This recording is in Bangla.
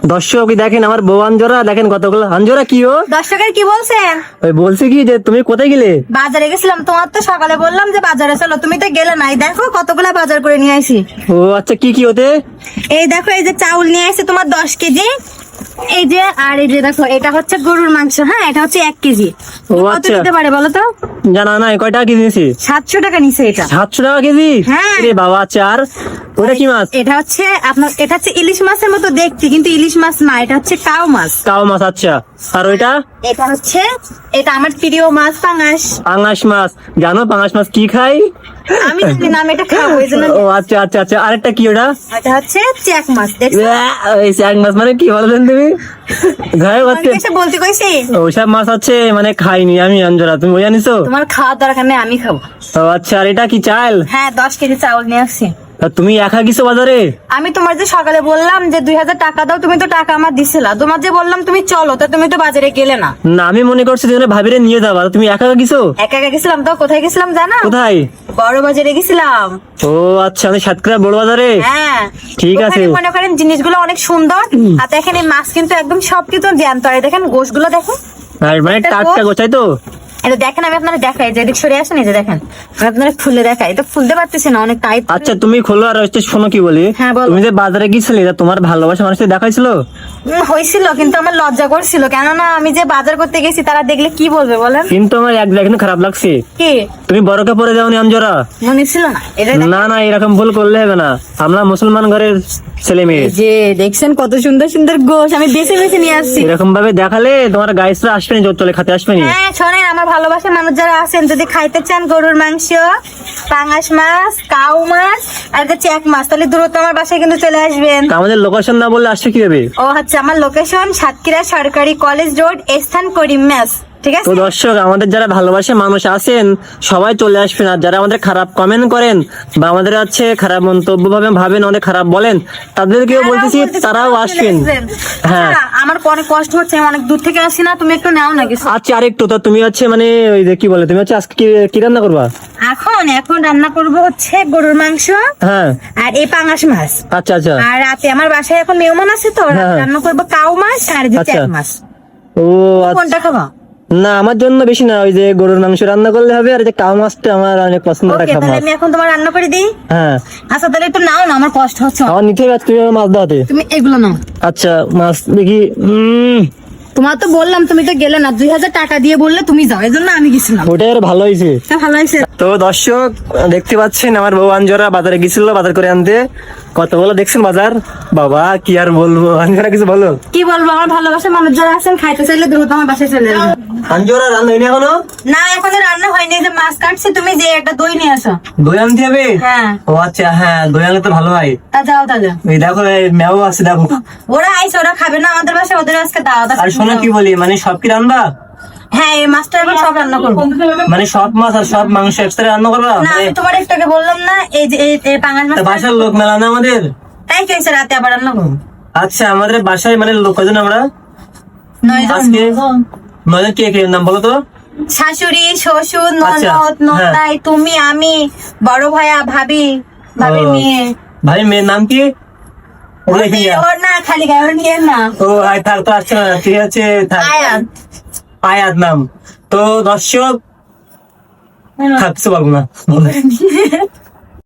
দর্শক দেখেন আমার বউ আঞ্জরা, দেখেন কতগুলো আঞ্জরা। কি ও দর্শকের কি বলছেন? ওই বলছে কি যে তুমি কোথায় গেলে? বাজারে গেছিলাম, তোমার তো সকালে বললাম যে বাজারে চলো, তুমি তো গেলে নাই। দেখো কতগুলা বাজার করে নিয়ে আসি। ও আচ্ছা, কি কি ওতে? এই দেখো, এই যে চাউল নিয়ে আসি তোমার 10 কেজি। এই যে, আর এই যে দেখো, এটা হচ্ছে গরুর মাংস। হ্যাঁ, এটা হচ্ছে 1 কেজি। ও কত আচ্ছা, দিতে পারে বলো তো? জানা নাই। কয় টাকা কেজি নিয়েছি? 700 টাকা নিছে এটা। 700 টাকা কেজি? হ্যাঁ। রে বাবা। আচ্ছা, আর ওটা কি মাছ? এটা হচ্ছে আপনার, এটা হচ্ছে ইলিশ মাছের মতো দেখতে, কিন্তু ইলিশ মাছ না, এটা হচ্ছে কাও মাছ। কাও মাছ। আচ্ছা, আর ওইটা? এটা হচ্ছে, এটা আমার প্রিয় মাছ, পাঙাশ। পাঙাশ মাছ। জানো পাঙাশ মাছ কি খাই? আমি জানি না, আমি এটা খাবো এই জন্য। ও আচ্ছা আচ্ছা আচ্ছা, আরেকটা কি ওটা? এটা হচ্ছে চেক মাছ, দেখছো? এই এক মাছ মানে কি বলবেন তুমি? ঘরে হচ্ছে এসে বলতে কইছি, ওইসব মাছ আছে মানে খাইনি আমি আঞ্জরা, তুমি ওই জানিছো? তোমার খাওয়ার দরকার নেই, আমি খাবো। ও আচ্ছা, আর এটা কি চাল? হ্যাঁ, 10 কেজি চাউল নিয়ে আসছি। তা তুমি একা গেছো বাজারে? আমি তোমার যে সকালে বললাম যে 2000 টাকা দাও, তুমি তো টাকা আমার দিছিলা। তোমার যে বললাম তুমি চলো, তা তুমি তো বাজারে গেলে না। না, আমি মনে করছি যে ভাবিরে নিয়ে যাবা, তুমি একা গেছো? একা একা গেছিলাম তো। কোথায় গেছিলাম জানো? কোথায়? বড় বাজারে গেছিলাম। ও আচ্ছা, আমি সাতক্ষীরা বড় বাজারে। হ্যাঁ, ঠিক আছে। ওখানে মনে করেন জিনিসগুলো অনেক সুন্দর। আর দেখেন এই মাছ কিন্তু একদম সবকিছু জ্যান্ত। আর দেখেন গোশগুলো দেখেন, আর মানে এটা টাটকা গোছাই তো? এটা দেখেন, আমি আপনারা দেখাই, যে এদিক সরে আসেন, এই যে দেখেন, আমি আপনারা খুলে দেখাই। এটা খুলতে পারতেছি না, অনেক টাইট। আচ্ছা, তুমি খোলো। আর হচ্ছে শোনো কি বলি, হ্যাঁ, বলো। তুমি যে বাজারে গেছিলে তা তোমার ভালোবাসা মানুষকে দেখাইছিল? হয়েছিল, কিন্তু আমার লজ্জা করছিল, কেননা আমি যে বাজার করতে গেছি তারা দেখলে কি বলবে বলেন? কিন্তু আমার এক জায়গায় কিন্তু খারাপ লাগছে। কি তুমি বড়কে পরে যাওনি আঞ্জরা? মনে ছিল না? এটা না না, এরকম ভুল করলে হবে না। আমরা মুসলমান ঘরের ছেলে মেয়ে। যে দেখছেন কত সুন্দর সুন্দর গোশ আমি বেছে বেছে নিয়ে আসছি। এরকম ভাবে দেখালে তোমার গাইসরা আসবেনি, জোর চলে খাতে আসবেনি। হ্যাঁ, শোনেন, আমার ভালোবাসার মানুষ যারা আছেন, যদি খাইতে চান গরুর মাংস, পাঙাশ মাছ, কাউ মাছ আর এটা চেক মাছ, তাহলে দ্রুত আমার বাসায় কিন্তু চলে আসবেন। তা আমাদের লোকেশন না বললে আসবে কিভাবে? ও আচ্ছা, আমার লোকেশন সাতক্ষীরা সরকারি কলেজ রোড, স্থান করিম মেস। ঠিক তো আছে। দর্শক, আমাদের যারা ভালোবাসা মানুষ আছেন সবাই চলে আসবেন। আর যারা আমাদের খারাপ কমেন্ট করেন বা আমাদের হচ্ছে খারাপ মন্তব্য ভাবেন, অনেক খারাপ বলেন, তাদেরকেও বলতেছি তারাও আসবেন। হ্যাঁ, আমার অনেক কষ্ট হচ্ছে, আমি অনেক দূর থেকে আসি না, তুমি একটু নাও না কিছু। আচ্ছা, আরেকটু তো তুমি হচ্ছে মানে ওই যে কি বলে, তুমি হচ্ছে আজকে কি রান্না করবা? এখন রান্না করব হচ্ছে গরুর মাংস হ্যাঁ। আর এই পাঙাশ মাছ। আচ্ছা আচ্ছা। আর রাতে আমার বাসায় এখন মেহমান আছে, তো রাতে হ্যাঁ। রান্না করবো কাউ মাছ আর যে আচ্ছা। চেক মাছ। ও আচ্ছা। কোনটা খাবো? না, আমার জন্য বেশি না, ওই যে গরুর মাংস রান্না করলে হবে। আর যে কাউ মাছটা আমার অনেক পছন্দ ওকে, একটা তাহলে মাছ। আমি এখন তোমার রান্না করে দিই। হ্যাঁ। আচ্ছা, তাহলে একটু নাও না, আমার কষ্ট হচ্ছে। আমার নিতে হবে, তুমি আমার মাছ দাওয়াতে। তুমি এগুলো নাও। আচ্ছা, মাছ দেখি। তোমার তো বললাম, তুমি তো গেলে না। 2000 টাকা দিয়ে বললে তুমি যাও, এই জন্য আমি গেছিলাম। ওটাই আর ভালো হয়েছে। তা ভালো হয়েছে। তো দর্শক দেখতে পাচ্ছেন আমার বউ আঞ্জরা বাজারে গেছিল বাজার করে আনতে। কত বলো দেখছেন বাজার? বাবা কি আর বলবো, আঞ্জরা কিছু বলো। কি বলবো, আমার ভালোবাসার মানুষ যারা আছেন খাইতে চাইলে দ্রুত আমার বাসায় চলে যাবে। আঞ্জরা রান্না হয়নি এখনো? না, এখনো রান্না হয়নি, যে মাছ কাটছে, তুমি যে একটা দই নিয়ে আসো। দই আনতে হবে? হ্যাঁ। ও আচ্ছা, হ্যাঁ, দই আনলে তো ভালো হয়। তা যাও তাহলে। এই দেখো, এই মেও আছে দেখো। ওরা আইসে, ওরা খাবে না আমাদের বাসায়, ওদের আজকে দাওয়াত আছে। আর শোনো কি বলি, মানে সব কি রান্না? হ্যাঁ, এই মাছটা এখন সব রান্না করবো। মানে সব মাছ আর সব মাংস একসাথে রান্না করবা? না, মানে আমি তোমার একটাকে বললাম না, এই যে এই পাঙাশ মাছ। তা বাসার লোক মেলা না আমাদের? তাই কি হয়েছে, রাতে আবার রান্না করবো। আচ্ছা, আমাদের বাসায় মানে লোক কজন আমরা? 9 জন। আজকে 9 জন। কে কে নাম বলো তো? শাশুড়ি, শ্বশুর, আচ্ছা, ননদ, ননাই, তুমি, আমি, বড় ভাইয়া, ভাবির ও, মেয়ে। ভাই মেয়ের নাম কি? ওর এখানে যা। ওর না, খালি গায়ে, ওর নিয়ে না। ও হাই, থাক তো, আচ্ছা ঠিক আছে, থাক। আয়াত। আয়াত নাম। তো দর্শক থাকতে পারবো না।